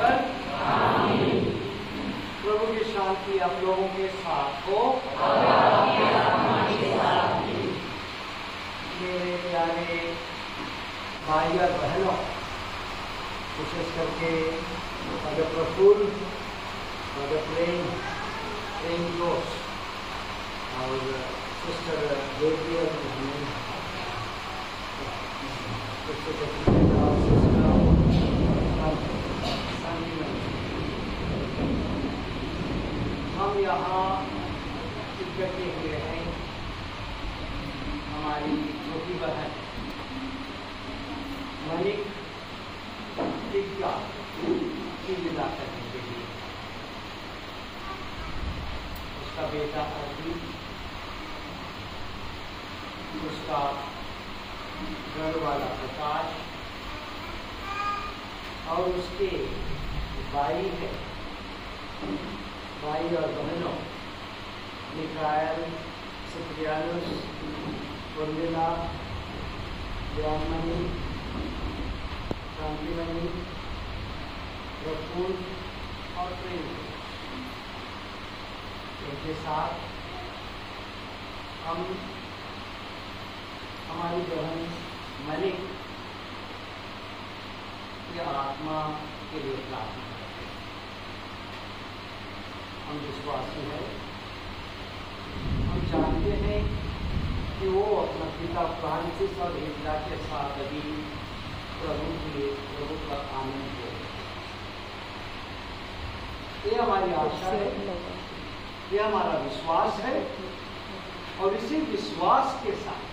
पर आमीन। प्रभु की शांति आप लोगों के साथ हो और आपकी आत्मा के साथ भी। मेरे प्यारे भाई और बहनों, विशेष करके मदर प्रफुल्ल, मदर प्रेम जोश और सिस्टर देवी और हम यहाँ इकट्ठे हुए हैं हमारी छोटी बहन मलिक टिक्का की विदा करने के लिए। उसका बेटा अर्जुन, उसका घर वाला प्रकाश और उसके भाई और बहनों मिकाएल, सिप्रियानुस, उर्मिला, ज्ञानमणि, शांतिमणि, प्रफुल्ल और प्रेम, इनके साथ हम हमारी बहन मलिक की आत्मा के लिए प्रार्थना करते हैं। हम विश्वासी हैं, हम जानते हैं कि वो अपना पिता फ्रांसिस और हिजरा के साथ अभी प्रभु का आनंद हो। ये हमारी आशा है, ये हमारा विश्वास है और इसी विश्वास के साथ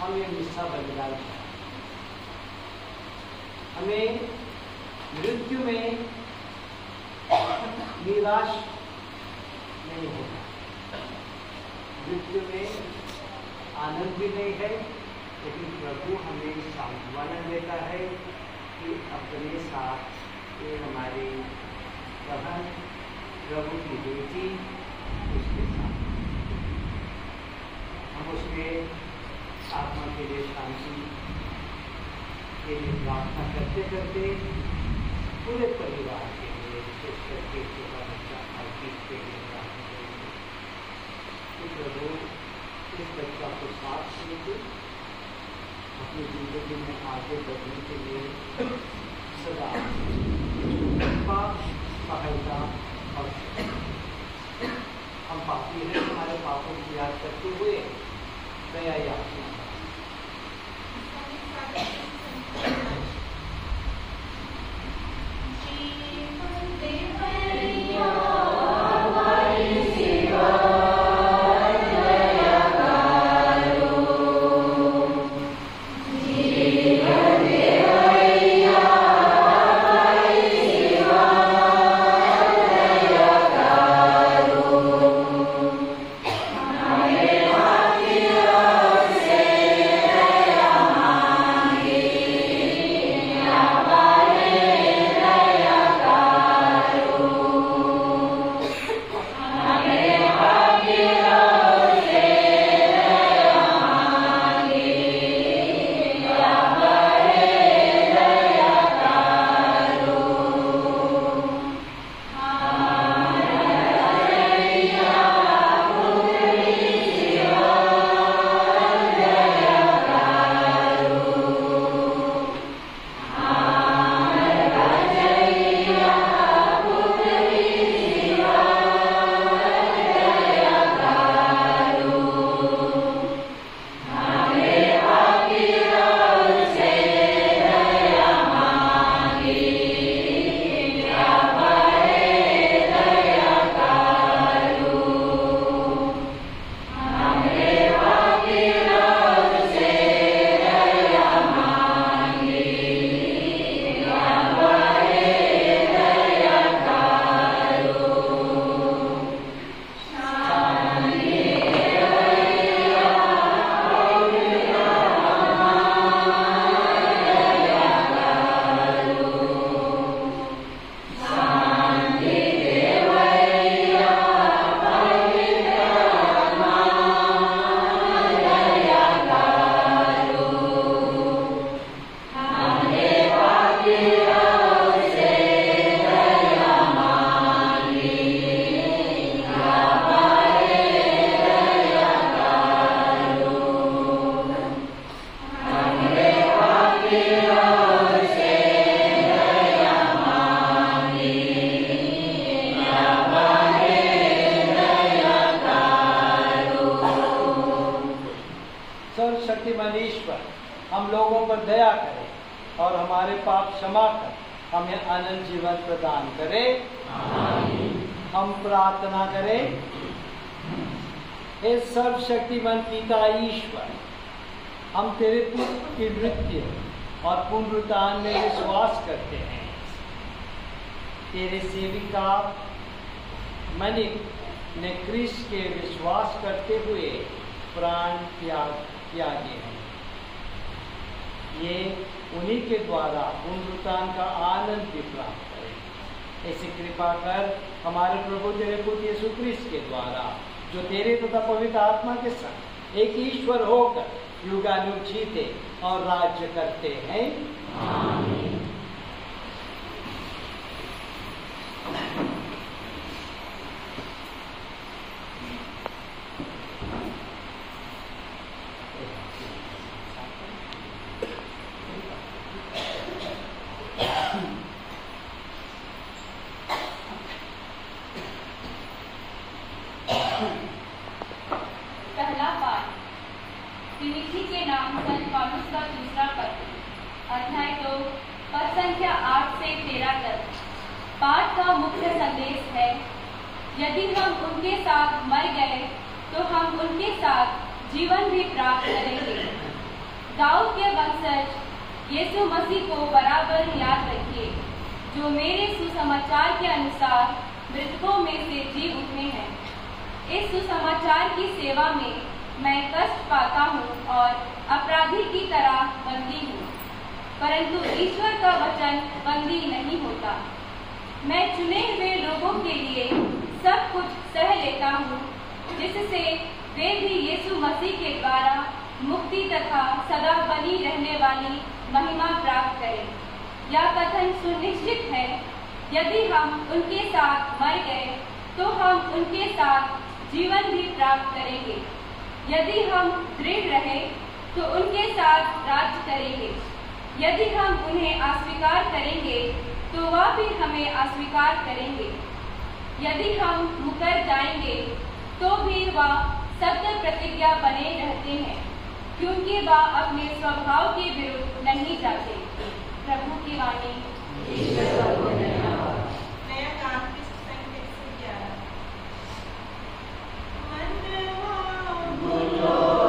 हम ये मिस्सा बलिदान करें। हमें मृत्यु में निराश नहीं होना, मृत्यु में आनंद भी नहीं है, लेकिन प्रभु हमें सांत्वना देता है कि अपने साथ ये हमारी बहन प्रभु की बेटी उसके साथ हम उसके आत्मा के लिए शांति के लिए प्रार्थना करते करते पूरे परिवार के लिए, विशेष करके छोटा बच्चा अर्पित के लिए प्रार्थना करेंगे कि प्रभु इस बच्चा को साथ लेके अपनी जिंदगी में आगे बढ़ने के लिए सदा सहायता और हम पापी हैं, हमारे पापों की याद करते हुए दया याचना Amen. हम लोगों पर दया करे और हमारे पाप क्षमा कर हमें अनंत जीवन प्रदान करे। हम प्रार्थना करें। हे सर्वशक्तिमान पिता ईश्वर, हम तेरे पुत्र की मृत्यु और पुनरुत्थान में विश्वास करते हैं। तेरे सेविका मनिक ने क्रिस्त के विश्वास करते हुए प्राण त्यागे हैं। ये उन्हीं के द्वारा पुनरुत्थान का आनंद भी प्राप्त करें। ऐसी कृपा कर हमारे प्रभु तेरे पुत्र यीशु क्रिस्त के द्वारा, जो तेरे तथा पवित्र आत्मा के संग एक ईश्वर होकर युगानुग जीते और राज्य करते हैं। आमीन। पहला पाठ तिमोथी के नाम संत पौलुस का दूसरा पत्र, अध्याय 2, पद संख्या 8 से 13 तक। पाठ का मुख्य संदेश है, यदि हम उनके साथ मर गए तो हम उनके साथ जीवन भी प्राप्त करेंगे। दाऊद के वंशज यीशु मसीह को बराबर याद रखिए, जो मेरे सुसमाचार के अनुसार मृतकों में से जी उठे हैं। इस सुसमाचार की सेवा में मैं कष्ट पाता हूँ और अपराधी की तरह बंदी हूँ, परंतु ईश्वर का वचन बंदी नहीं होता। मैं चुने हुए लोगों के लिए सब कुछ सह लेता हूँ, जिससे वे भी यीशु मसीह के द्वारा मुक्ति तथा सदा बनी रहने वाली महिमा प्राप्त करें। यह कथन सुनिश्चित है, यदि हम उनके साथ मर गए तो हम उनके साथ जीवन भी प्राप्त करेंगे। यदि हम दृढ़ रहे तो उनके साथ राज्य करेंगे। यदि हम उन्हें अस्वीकार करेंगे तो वह भी हमें अस्वीकार करेंगे। यदि हम मुकर जाएंगे तो भी वह सत्य प्रतिज्ञा बने रहते हैं, क्योंकि वह अपने स्वभाव के विरुद्ध नहीं जाते। प्रभु की वाणी। Lord.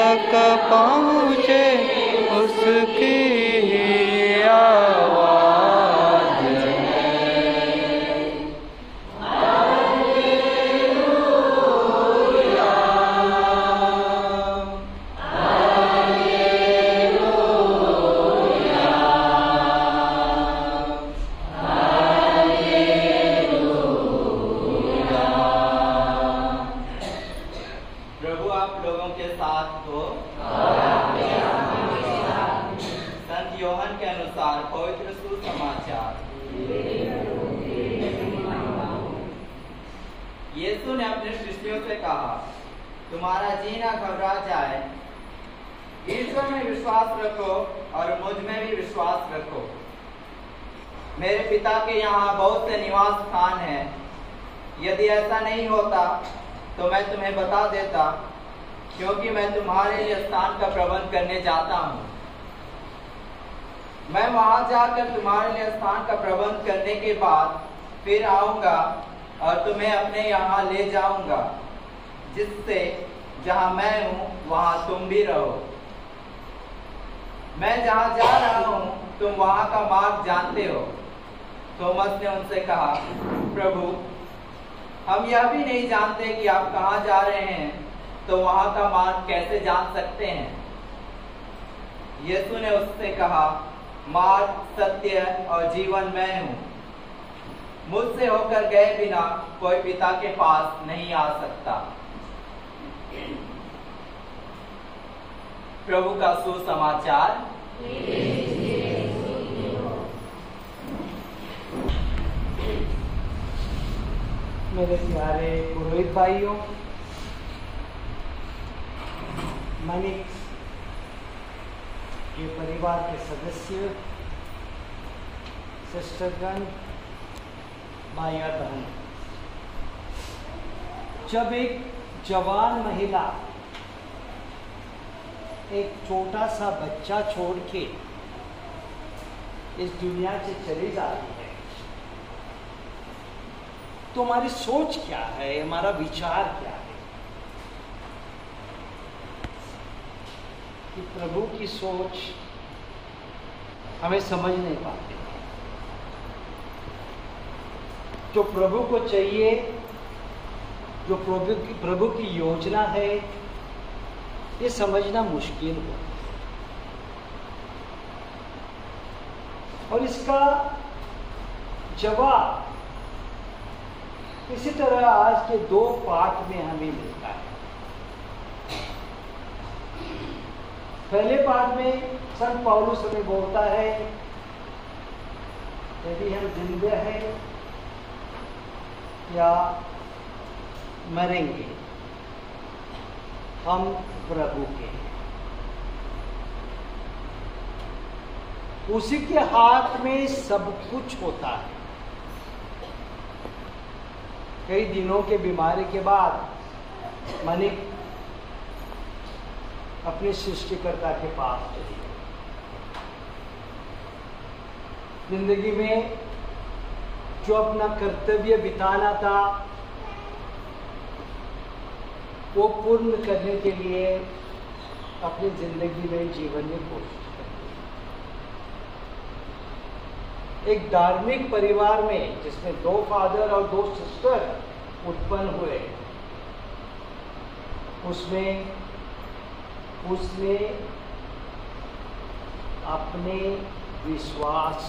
तक पहुँचे उसकी आवाज प्रभु आप लोगों के साथ हो। संत योहन के अनुसार पवित्र सुसमाचार। यीशु ने अपने शिष्यों से कहा, तुम्हारा जीना घबरा जाए, ईश्वर में विश्वास रखो और मुझ में भी विश्वास रखो। मेरे पिता के यहाँ बहुत से निवास स्थान हैं। यदि ऐसा नहीं होता तो मैं तुम्हें बता देता, क्योंकि मैं तुम्हारे लिए स्थान का प्रबंध करने जाता हूँ। मैं वहां जाकर तुम्हारे लिए स्थान का प्रबंध करने के बाद फिर आऊंगा और तुम्हें अपने यहाँ ले जाऊंगा, जिससे जहाँ मैं हूँ वहाँ तुम भी रहो। मैं जहाँ जा रहा हूँ तुम वहाँ का मार्ग जानते हो। थोमस ने उनसे कहा, प्रभु हम यह भी नहीं जानते कि आप कहाँ जा रहे हैं, तो वहां का मार्ग कैसे जान सकते हैं? यीशु ने उससे कहा, मार्ग, सत्य और जीवन मैं हूँ। मुझसे होकर गए बिना कोई पिता के पास नहीं आ सकता। प्रभु का सुसमाचार। मेरे प्यारे पुरोहित भाइयों, मानिक के परिवार के सदस्य, सिस्टरगण, भाई और बहन, जब एक जवान महिला एक छोटा सा बच्चा छोड़ के इस दुनिया से चली जाती है, तो हमारी सोच क्या है, हमारा विचार क्या है? कि प्रभु की सोच हमें समझ नहीं पाते। जो प्रभु को चाहिए, जो प्रभु की योजना है, ये समझना मुश्किल हो। और इसका जवाब इसी तरह आज के 2 पाठ में हमें मिलता है। पहले पाठ में संत पौलुस हमें बोलता है, यदि हम जिंदे हैं या मरेंगे, हम प्रभु के हैं। उसी के हाथ में सब कुछ होता है। कई दिनों के बीमारी के बाद मानिक अपने सृष्टिकर्ता के पास चली गई। जिंदगी में जो अपना कर्तव्य बिताना था वो पूर्ण करने के लिए अपनी जिंदगी में, जीवन में कोशिश करती। एक धार्मिक परिवार में जिसमें 2 फादर और 2 सिस्टर उत्पन्न हुए, उसमें उसने अपने विश्वास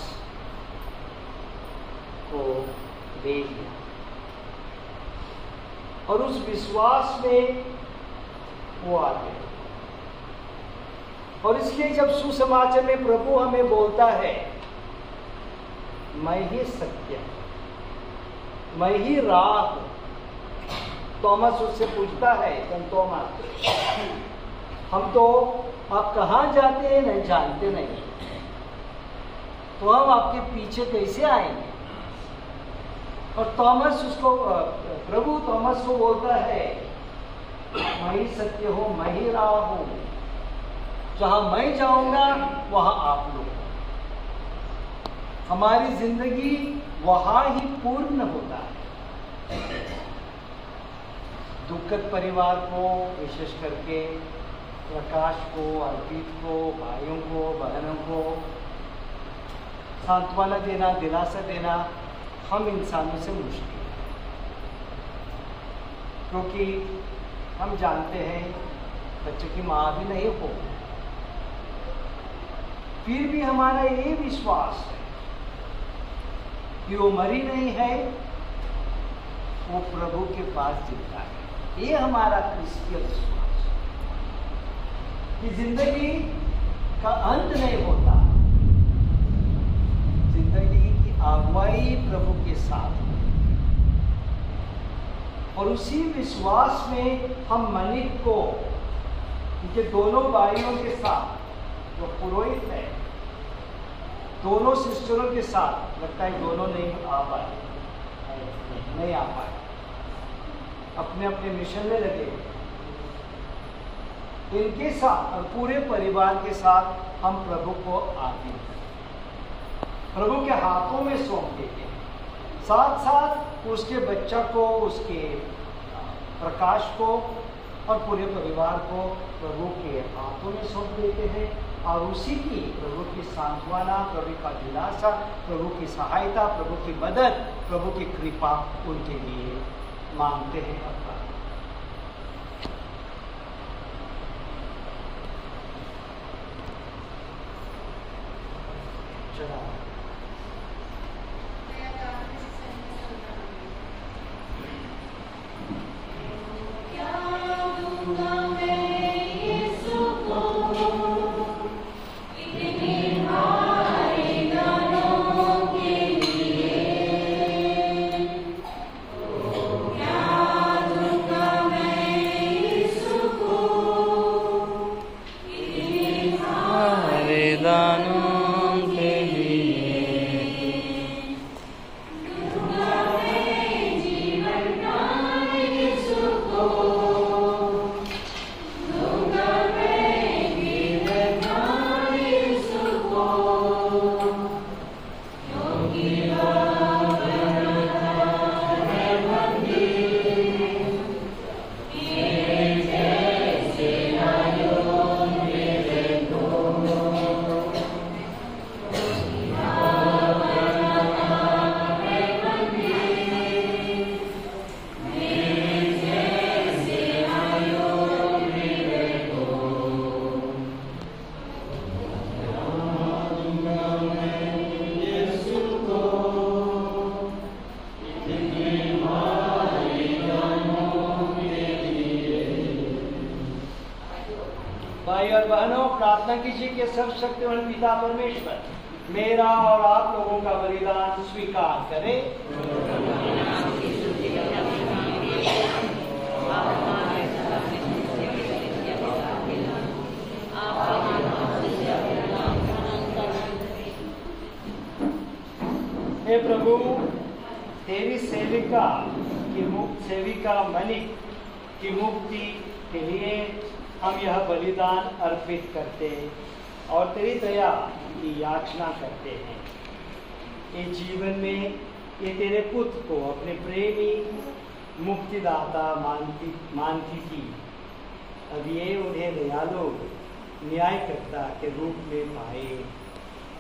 को ले लिया और उस विश्वास में वो आ गए। और इसलिए जब सुसमाचार में प्रभु हमें बोलता है, मैं ही सत्य हूं, मैं ही राह हूं, थॉमस उससे पूछता है, संत थॉमस, हम तो आप कहाँ जाते हैं नहीं जानते नहीं, तो हम आपके पीछे कैसे आएंगे? और थॉमस उसको, प्रभु थॉमस को बोलता है, मैं ही सत्य हूँ, मैं ही राह हूँ, जहाँ मैं जाऊंगा वहाँ आप लोग। हमारी जिंदगी वहाँ ही पूर्ण होता है। दुखद परिवार को विशेष करके प्रकाश को, अर्पित को, भाइयों को, बहनों को सांत्वना देना, दिलासा देना हम इंसानों से मुश्किल है, क्योंकि हम जानते हैं बच्चे की माँ भी नहीं हो, फिर भी हमारा ये विश्वास है कि वो मरी नहीं है, वो प्रभु के पास जिंदा है। ये हमारा क्रिस्तीय विश्वास है कि जिंदगी का अंत नहीं होता, जिंदगी की अगुवाई प्रभु के साथ, और उसी विश्वास में हम मनिक को उनके दोनों भाइयों के साथ, जो पुरोहित है, दोनों सिस्टरों के साथ, लगता है दोनों नहीं आ पाए, अपने अपने मिशन में लगे, इनके साथ और पूरे परिवार के साथ हम प्रभु को आगे प्रभु के हाथों में सौंप देते हैं, साथ साथ उसके बच्चा को, उसके प्रकाश को और पूरे परिवार को प्रभु के हाथों में सौंप देते हैं, और उसी की प्रभु की सांत्वना, प्रभु का दिलासा, प्रभु की सहायता, प्रभु की मदद, प्रभु की कृपा उनके लिए मांगते हैं। भाई और बहनों, प्रार्थना कीजिए कि सर्वशक्तिमान पिता परमेश्वर मेरा और आप लोगों का बलिदान स्वीकार करे। हे प्रभु, तेरी सेविका मनिक की मुक्ति के लिए हम यह बलिदान अर्पित करते और तेरी दया की याचना करते हैं। ये जीवन में ये तेरे पुत्र को अपने प्रेमी मुक्तिदाता मानती थी, अब ये उन्हें दयालु न्यायकर्ता के रूप में पाए,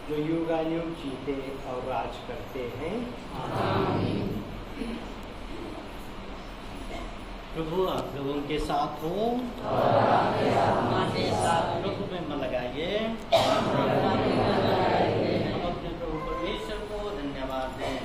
जो युगानुयुग जीते और राज करते हैं। आमीन। प्रभु आप लोगों के साथ हो और हमारे साथ प्रभु में मन लगाइए। हम अपने प्रभु परमेश्वर को धन्यवाद दें।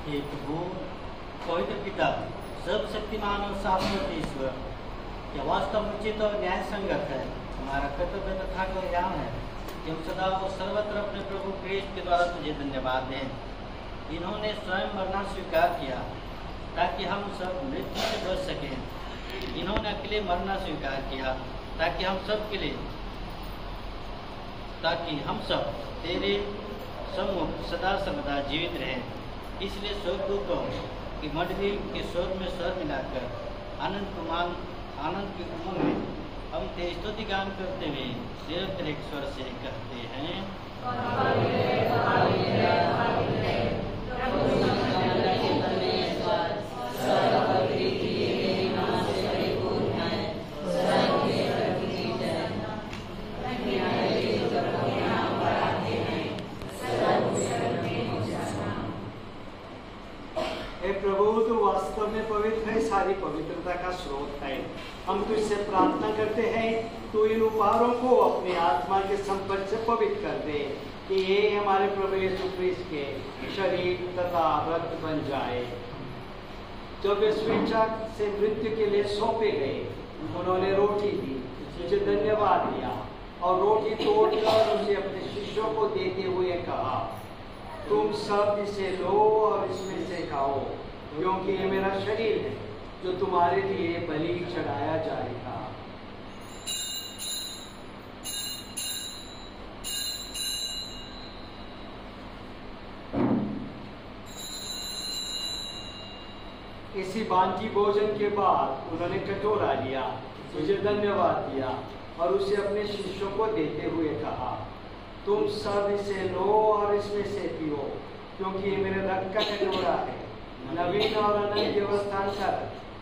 हे प्रभु, पवित्र पिता, सर्वशक्तिमान और शाश्वत ईश्वर, यह वास्तव उचित और न्याय संगत है। हमारा कर्तव्य तथा कल्याण है कि हम सदा और सर्वत्र अपने प्रभु क्रिस्ट के द्वारा तुझे धन्यवाद दें। इन्होंने स्वयं मरना स्वीकार किया ताकि हम सब मृत्यु से बच सकें। इन्होंने अकेले मरना स्वीकार किया ताकि हम सब तेरे सम्मुख सदा सर्वदा जीवित रहें। इसलिए स्वर्गदूतों की मंडली के स्वर में स्वर मिलाकर आनंद के उमंग में हम तेज स्तुति गान करते हुए निरंतर एक स्वर से कहते हैं, प्रभु तू वास्तव में पवित्र है, सारी पवित्रता का स्रोत है। हम तुझसे प्रार्थना करते हैं तू इन उपहारों को अपनी आत्मा के संपर्क से पवित्र कर दे कि ये हमारे प्रभु यीशु क्रिस्त के शरीर तथा रक्त बन जाए। जब वे स्वेच्छा से मृत्यु के लिए सौंपे गए, उन्होंने रोटी दी, तुझे धन्यवाद दिया और रोटी तोड़कर उसे अपने शिष्यों को देते हुए कहा, तुम सब इसे लो और इसमें से खाओ, क्योंकि ये मेरा शरीर है जो तुम्हारे लिए बलि चढ़ाया जाएगा। इसी बांटी भोजन के बाद उन्होंने कटोरा लिया, तुझे धन्यवाद दिया और उसे अपने शिष्यों को देते हुए कहा, तुम सब इसे लो और इसमें से पियो, क्योंकि ये मेरे रक्त का कटोरा है, नवीन और अनंत व्यवस्था कर,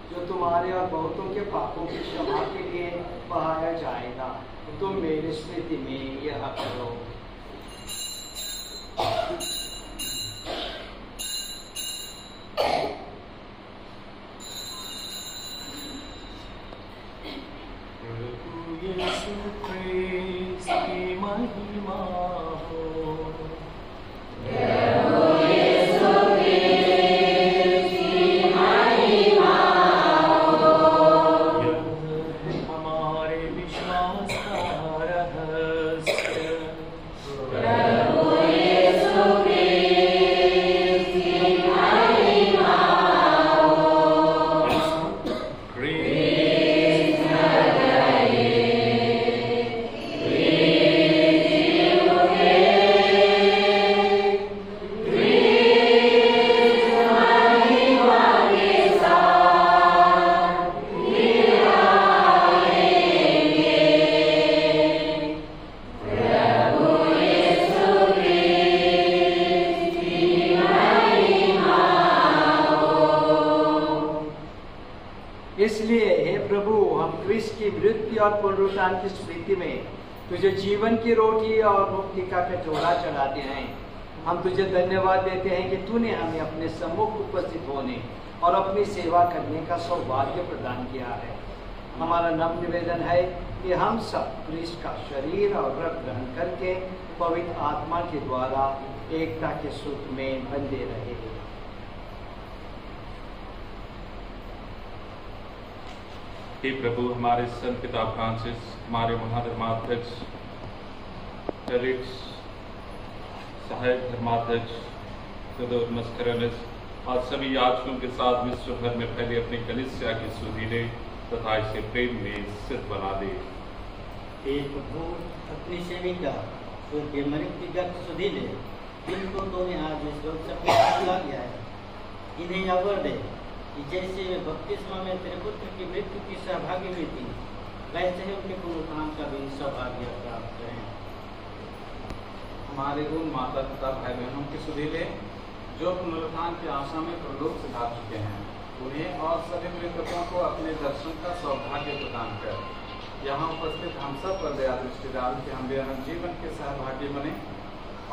जो तुम्हारे और बहुतों के पापों की क्षमा के लिए बहाया जाएगा। तुम मेरी स्मृति में यह करो। यीशु क्रिस्त की महिमा हो। और पुनरुत्थान की स्मृति में तुझे जीवन की रोटी और मुक्ति का कटोरा चढ़ाते हैं। हम तुझे धन्यवाद देते हैं कि तूने हमें अपने सम्मुख उपस्थित होने और अपनी सेवा करने का सौभाग्य प्रदान किया है। हमारा नम्र निवेदन है कि हम सब क्रिस्त का शरीर और रक्त ग्रहण करके पवित्र आत्मा के द्वारा एकता के सूत्र में बंधे रहे। हे प्रभु, हमारे संत पिता फ्रांसिस, हमारे महाधर्माध्यक्ष फेलिक्स, सहायक धर्माध्यक्ष मस्करनस आज सभी याजकों के साथ विश्व भर में फैले अपनी कलीसिया की सुधीरे तथा इसे प्रेम में सिद्ध बना दे। हे प्रभु, अपनी सेविका स्वर्गीय मरियम सुधीले जिनको तूने आज इस लोक से बुला लिया है, इन्हें यह वर दे कि जैसे वे बपतिस्मा में तेरे पुत्र की मृत्यु की सहभागी हुई थी, वैसे ही उनके पुनरुत्थान का भी सौभाग्य प्राप्त करें। हमारे उन माता पिता भाई बहनों की सुधीले जो पुनरुत्थान की आशा में परलोक से जा चुके हैं, उन्हें और सभी मृतकों को अपने दर्शन का सौभाग्य प्रदान कर। यहाँ उपस्थित हम सब पर दया दृष्टि डाल के हम अनंत जीवन के सहभागी बने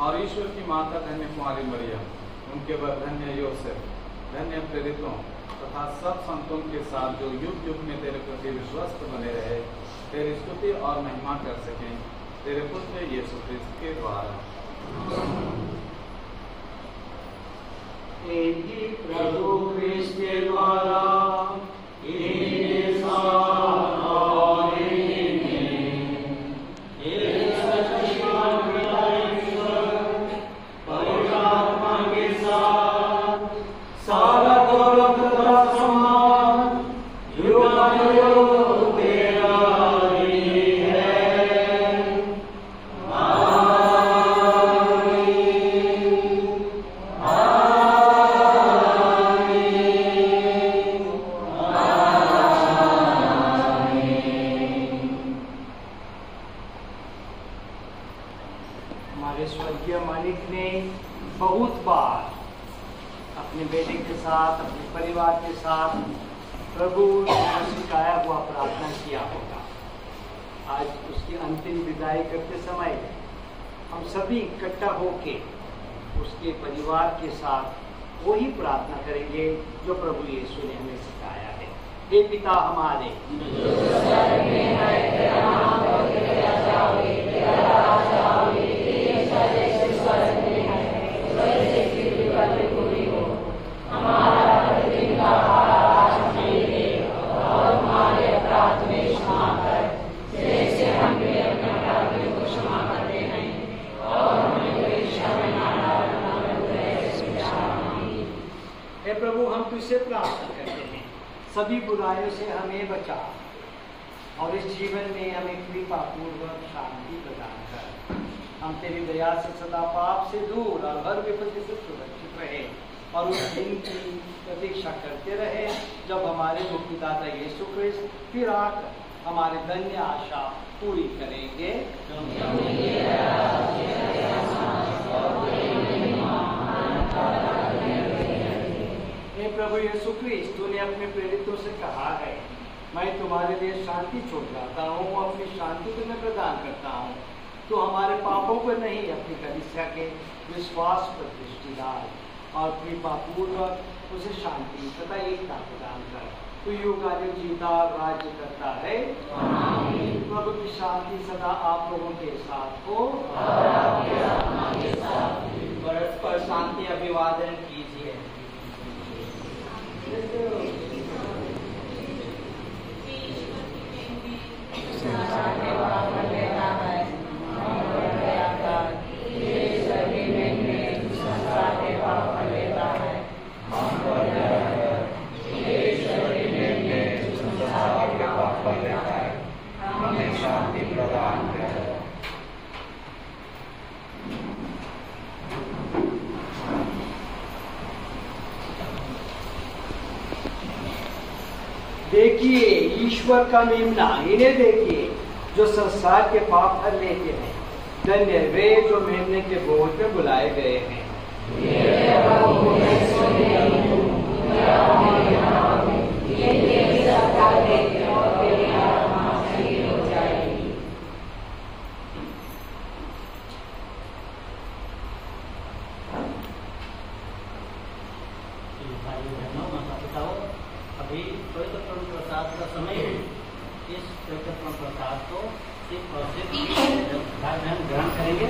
और ईश्वर की माता धन्य कुमारी मरियम, उनके वर धन्य योसेफ, धन्य प्रेरितों तथा सब संतों के साथ जो युग युग में तेरे प्रति विश्वस्त बने रहे, तेरी स्तुति और महिमा कर सकें तेरे पुत्र यीशु क्रिस्त के द्वारा। प्रभु क्रिस्त के द्वारा स्वर्गीय मालिक ने बहुत बार अपने बेटे के साथ, अपने परिवार के साथ प्रभु ने सिखाया हुआ प्रार्थना किया होगा। आज उसकी अंतिम विदाई करते समय हम सभी इकट्ठा होके उसके परिवार के साथ वही प्रार्थना करेंगे जो प्रभु यीशु ने हमें सिखाया है। हे पिता हमारे, प्रभु हम तुझसे प्रार्थना करते हैं, सभी बुराइयों से हमें बचा और इस जीवन में हमें कृपा पूर्वक शांति प्रदान कर। हम तेरी दया से सदा पाप से दूर और हर विपत्ति से सुरक्षित रहे और उस दिन की प्रतीक्षा करते रहे जब हमारे मुक्तिदाता यीशु क्रिस्त फिर आकर हमारी धन्य आशा पूरी करेंगे। प्रभु यीशु क्रिस्त, तूने अपने प्रेरितों से कहा है, मैं तुम्हारे लिए शांति छोड़ जाता हूँ, अपनी शांति तुम्हें प्रदान करता हूँ। तो हमारे पापों पर नहीं, अपनी कलीसिया के विश्वास पर दृष्टि डाल और कृपा पूर्वक उसे शांति तथा एकता प्रदान कर। तू युगायुग जीता राज्य करता है। प्रभु की शांति सदा आप लोगों के साथ हो। परस्पर शांति अभिवादन कीजिए। देखिए ईश्वर का मेमना, इन्हें देखिए जो संसार के पाप हर लेते हैं। धन्य वे जो मेमने के बोझ में बुलाए गए हैं। अभी पवित्र प्रसाद का समय है। इस पवित्र प्रसाद को सिर्फ और सिर्फ भाई बहन ग्रहण करेंगे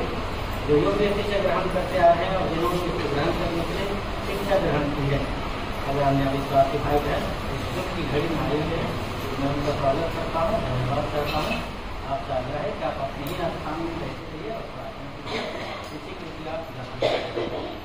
जो योग व्यक्ति से ग्रहण करते आए हैं और जिन्होंने इसको ग्रहण करने के लिए शिक्षा ग्रहण की है। अगर हमने विश्वासी भाई बहन इस युग की घड़ी में आए हुए हैं, मैं उनका स्वागत करता हूँ, धन्यवाद करता हूँ। आपका आग्रह है कि आप अपने ही स्थान में रहते रहिए और प्रार्थना कीजिए। इसी के लिए आप ग्रहण करें।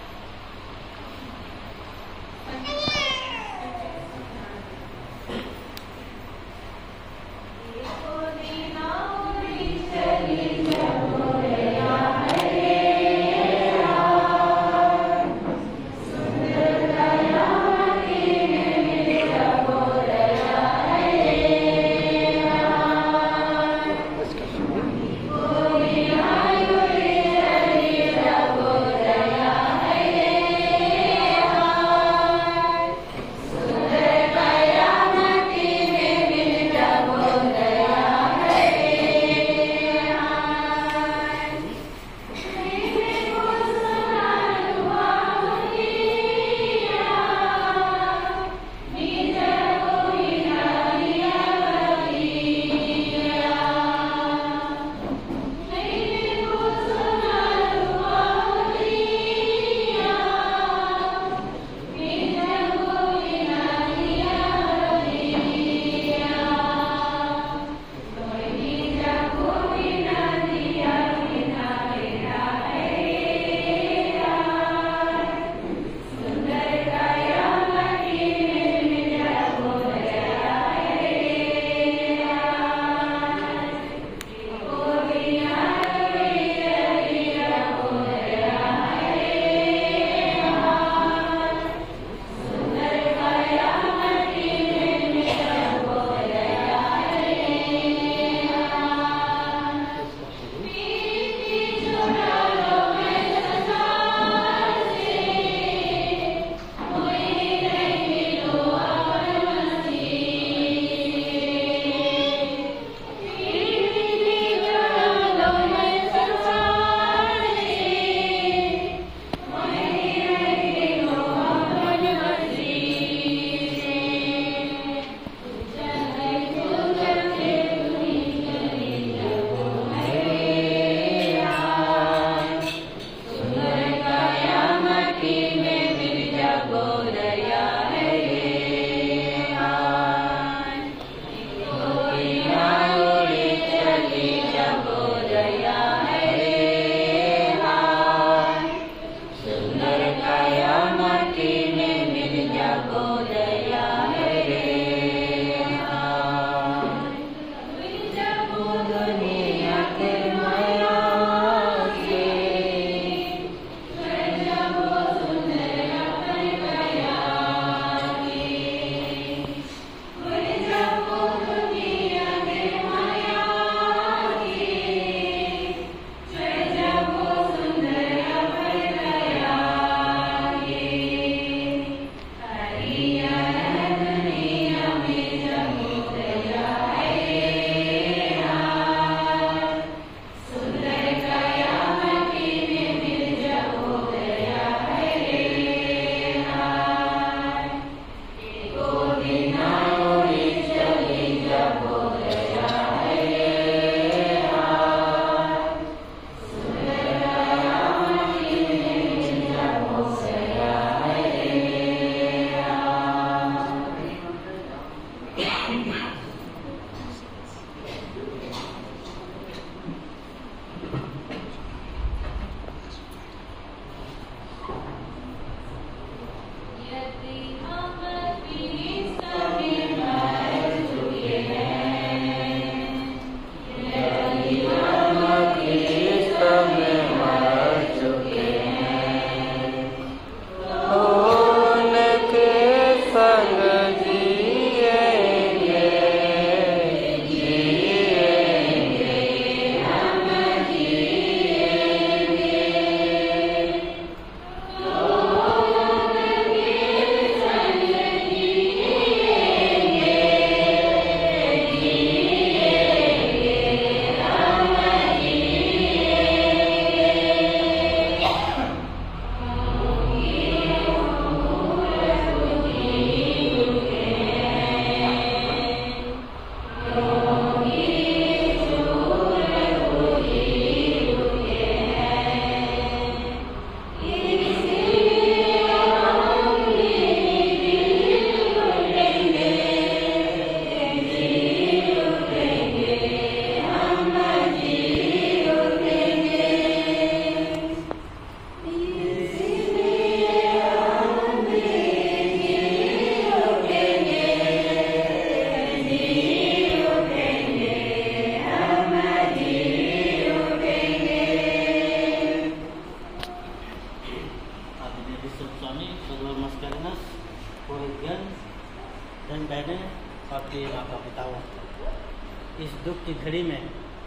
इस दुख की घड़ी में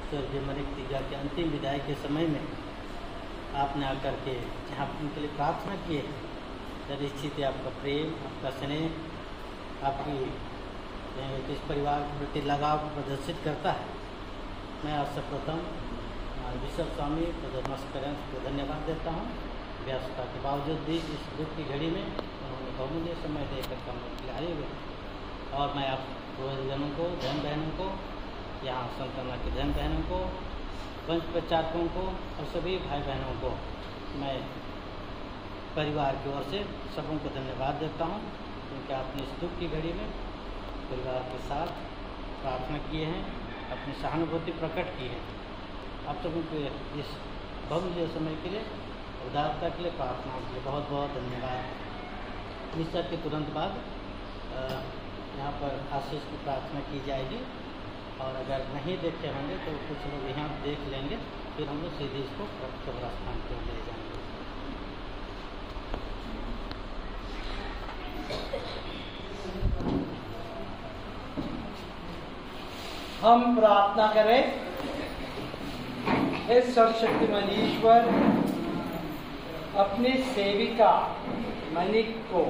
स्वर्गीय मरियम के अंतिम विदाई के समय में आपने आकर के जहाँ उनके लिए प्रार्थना की है, निश्चित ही आपका प्रेम, आपका स्नेह, आपकी इस परिवार के प्रति लगाव प्रदर्शित करता है। मैं आज सर्वप्रथम बिशप स्वामी मस्करेंस को धन्यवाद देता हूँ। व्यस्तता के बावजूद भी इस दुख की घड़ी में उन्होंने बहुमूल्य समय देकर काम के लिए आए हुए। और मैं आप पुरोहितजनों को, बहन बहनों को, यहाँ संतना के बहन बहनों को, पंच प्रचारकों को और सभी भाई बहनों को मैं परिवार की ओर से सबों को धन्यवाद देता हूँ, क्योंकि आपने इस दुख की घड़ी में परिवार के साथ प्रार्थना किए हैं, अपनी सहानुभूति प्रकट की है। आप सबों को इस बहुमूल्य समय के लिए, उदारता के लिए, प्रार्थना के लिए बहुत बहुत धन्यवाद। मिस्सा के तुरंत बाद यहाँ पर आशीष की प्रार्थना की जाएगी, और अगर नहीं देखे होंगे तो कुछ लोग यहाँ देख लेंगे, फिर हम लोग सीधे इसको कब्र स्थान पर ले जाएंगे। हम प्रार्थना करें। हे सर्वशक्तिमान ईश्वर, अपनी सेविका मनिक को,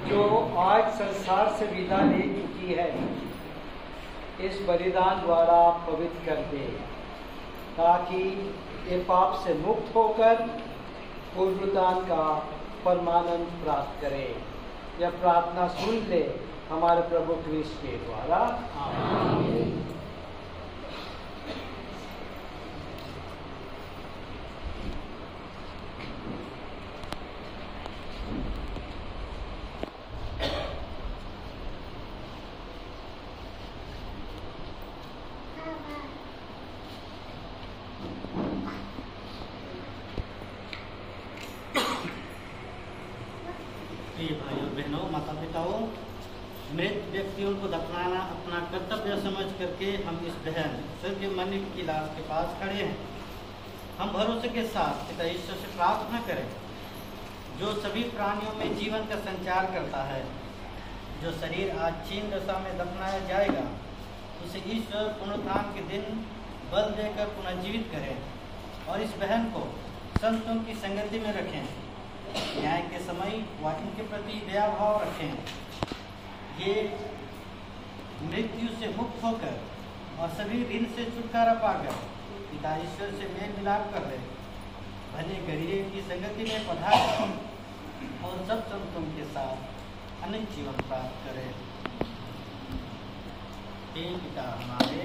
जो आज संसार से विदा ले चुकी है, इस बलिदान द्वारा पवित्र कर दे, ताकि ये पाप से मुक्त होकर पूर्वदान का परमानंद प्राप्त करे। यह प्रार्थना सुन ले हमारे प्रभु क्रिस्ट के द्वारा। आमीन। भाइयों बहनों, माता पिताओं, मृत व्यक्तियों को दफनाना अपना कर्तव्य समझ करके हम इस बहन स्वर्गीय मनिक की लाश के पास खड़े हैं। हम भरोसे के साथ पिता ईश्वर से प्रार्थना करें, जो सभी प्राणियों में जीवन का संचार करता है। जो शरीर आज क्षीण दशा में दफनाया जाएगा, उसे ईश्वर पुनरुत्थान के दिन बल देकर पुनः जीवित करें, और इस बहन को संतों की संगति में रखें। न्याय के समय वह इनके प्रति दया भाव रखें। ये मृत्यु से मुक्त होकर और सभी ऋण से छुटकारा पाकर पिता ईश्वर से मेल मिलाप कर रहे, भले गरीबे की संगति में पधार और सब संतों के साथ अनंत जीवन प्राप्त करें। हे पिता हमारे,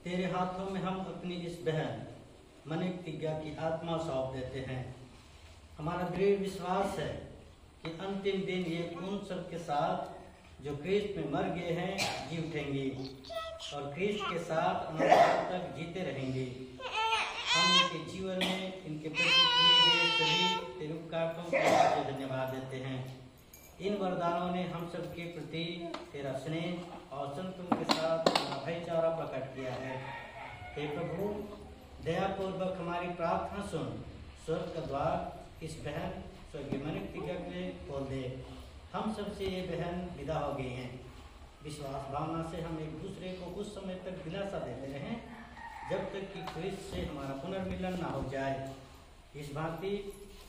तेरे हाथों में हम अपनी इस बहन मनिक तिग्गा की आत्मा सौंप देते हैं। हमारा दृढ़ विश्वास है कि अंतिम दिन ये उन सब के साथ जो क्रिस्ट में मर गए हैं जी उठेंगी और क्रिस्ट के साथ अनंत तक जीते रहेंगे। हम इनके जीवन में इनके प्रति लगा देते हैं। इन वरदानों ने हम सबके प्रति तेरा स्नेह और संतों के साथ भाईचारा प्रकट किया है। हे प्रभु, दयापूर्वक हमारी प्रार्थना सुन। स्वर्ग का द्वार इस बहन स्वर्गीय मनिक के लिए खोल दे। हम सबसे ये बहन विदा हो गई हैं। विश्वास भावना से हम एक दूसरे को कुछ समय तक दिलासा देते रहें, जब तक कि ख्रिस्त से हमारा पुनर्मिलन ना हो जाए। इस भांति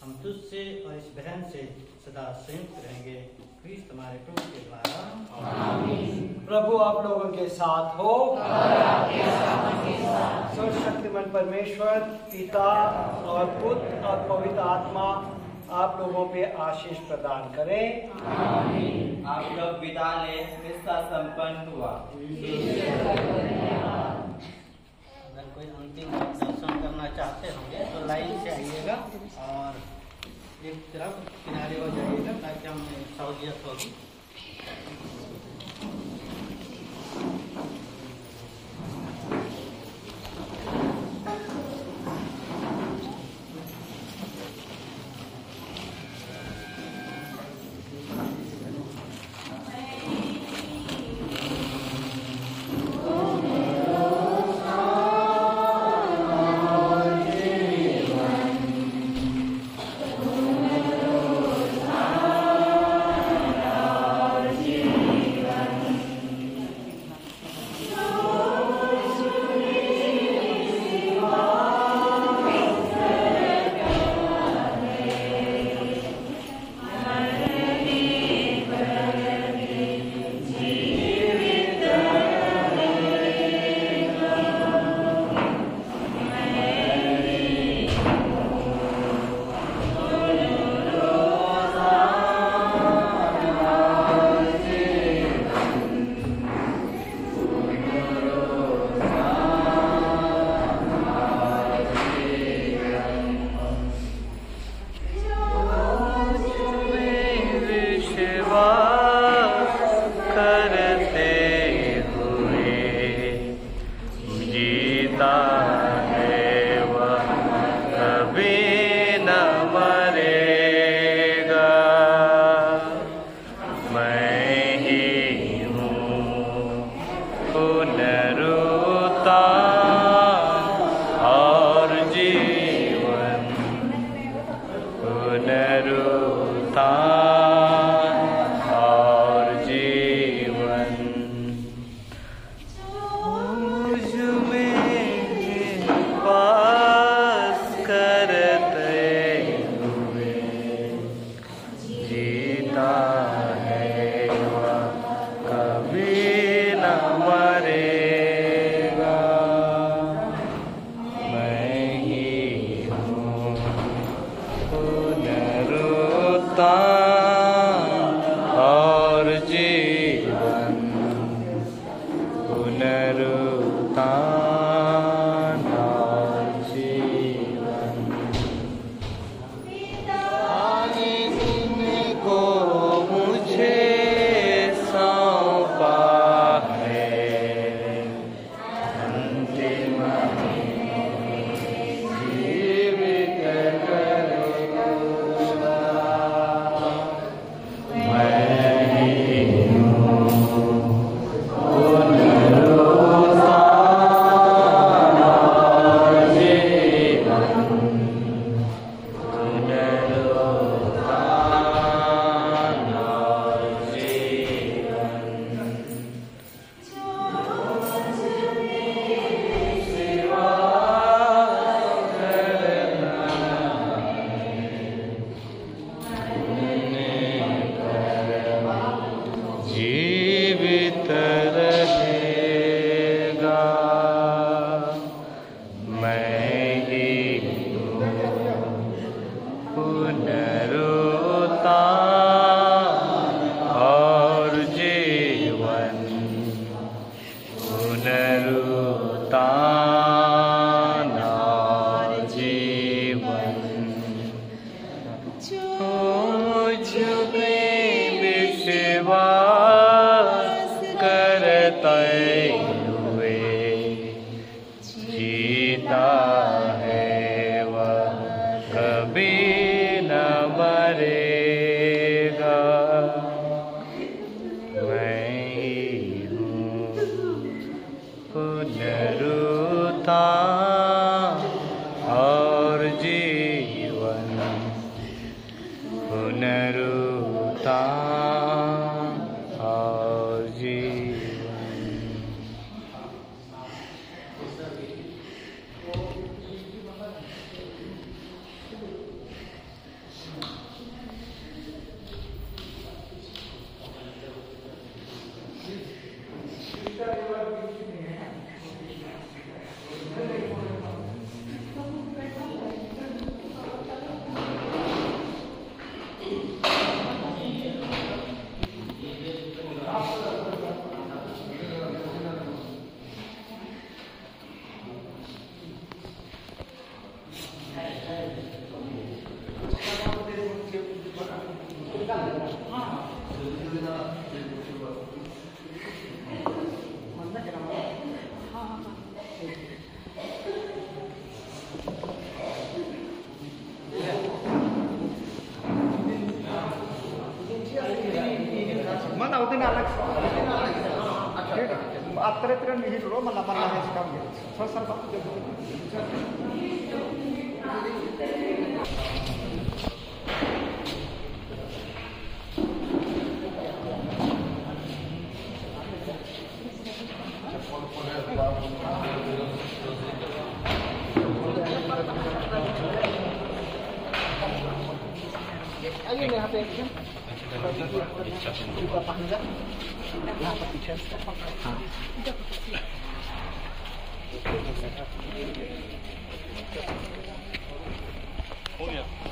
हम तुझसे और इस बहन से सदा संयुक्त रहेंगे। ख्रिस्त हमारे प्रभु के द्वारा आमीन। प्रभु आप लोगों के साथ हो। सर्वशक्तिमान परमेश्वर पिता और पुत्र और पवित्र आत्मा आप लोगों पे आशीष प्रदान करें। आमीन। आप लोग विदा ले, मिस्सा संपन्न हुआ। अगर कोई अंतिम दर्शन करना चाहते होंगे तो लाइन से आइएगा और एक तरफ किनारे हो जाइएगा ताकि हमें सहूलियत होगी। है वह कभी न मरे। होते ना अलग ठीक है आप तरह तरह नहीं रो मतलब मरना है इसका सर सर आइए यहाँ पे यहाँ पर पीछे हाँ